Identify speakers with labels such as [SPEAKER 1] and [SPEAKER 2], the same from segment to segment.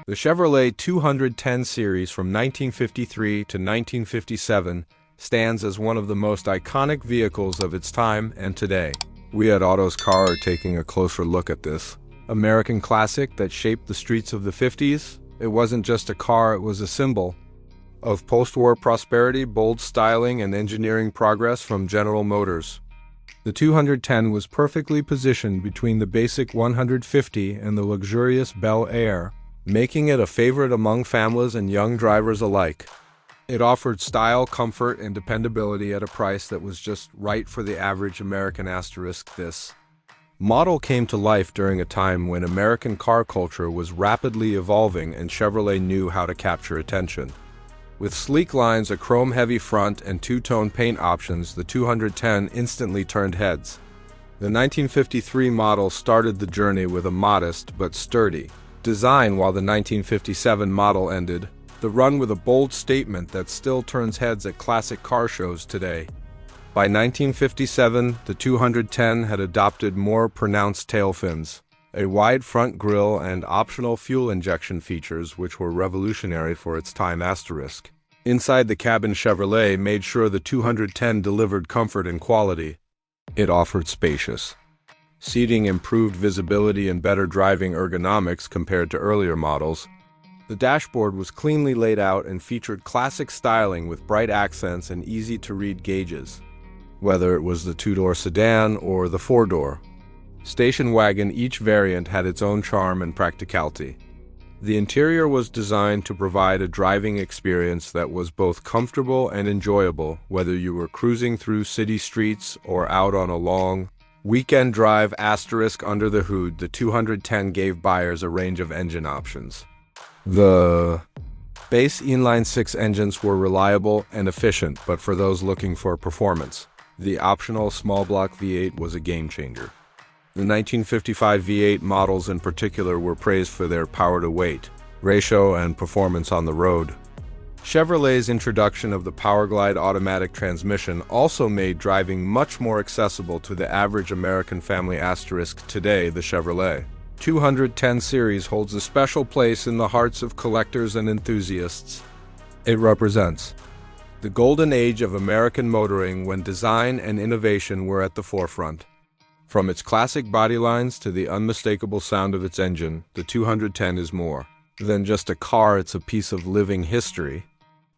[SPEAKER 1] The Chevrolet 210 series from 1953 to 1957 stands as one of the most iconic vehicles of its time and today. We at Autoz Car are taking a closer look at this American classic that shaped the streets of the 50s. It wasn't just a car, it was a symbol of post-war prosperity, bold styling, and engineering progress from General Motors. The 210 was perfectly positioned between the basic 150 and the luxurious Bel Air, making it a favorite among families and young drivers alike. It offered style, comfort, and dependability at a price that was just right for the average American. This model came to life during a time when American car culture was rapidly evolving and Chevrolet knew how to capture attention. With sleek lines, a chrome-heavy front, and two-tone paint options, the 210 instantly turned heads. The 1953 model started the journey with a modest but sturdy design, while the 1957 model ended the run with a bold statement that still turns heads at classic car shows today. By 1957, the 210 had adopted more pronounced tail fins, a wide front grille, and optional fuel injection features which were revolutionary for its time. Inside the cabin, Chevrolet made sure the 210 delivered comfort and quality. It offered spacious seating, improved visibility, and better driving ergonomics compared to earlier models. The dashboard was cleanly laid out and featured classic styling with bright accents and easy-to-read gauges. Whether it was the two-door sedan or the four-door station wagon, each variant had its own charm and practicality. The interior was designed to provide a driving experience that was both comfortable and enjoyable, whether you were cruising through city streets or out on a long weekend drive. Under the hood, the 210 gave buyers a range of engine options. The base inline-six engines were reliable and efficient, but for those looking for performance, the optional small-block V8 was a game-changer. The 1955 V8 models in particular were praised for their power-to-weight ratio and performance on the road. Chevrolet's introduction of the PowerGlide automatic transmission also made driving much more accessible to the average American family. Today, the Chevrolet 210 series holds a special place in the hearts of collectors and enthusiasts. It represents the golden age of American motoring, when design and innovation were at the forefront. From its classic bodylines to the unmistakable sound of its engine, the 210 is more than just a car, it's a piece of living history.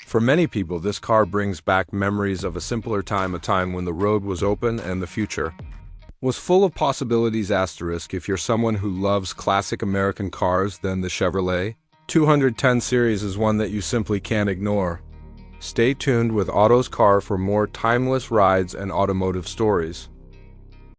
[SPEAKER 1] For many people, this car brings back memories of a simpler time, a time when the road was open and the future was full of possibilities. If you're someone who loves classic American cars, then the Chevrolet 210 series is one that you simply can't ignore. Stay tuned with Autoz Car for more timeless rides and automotive stories.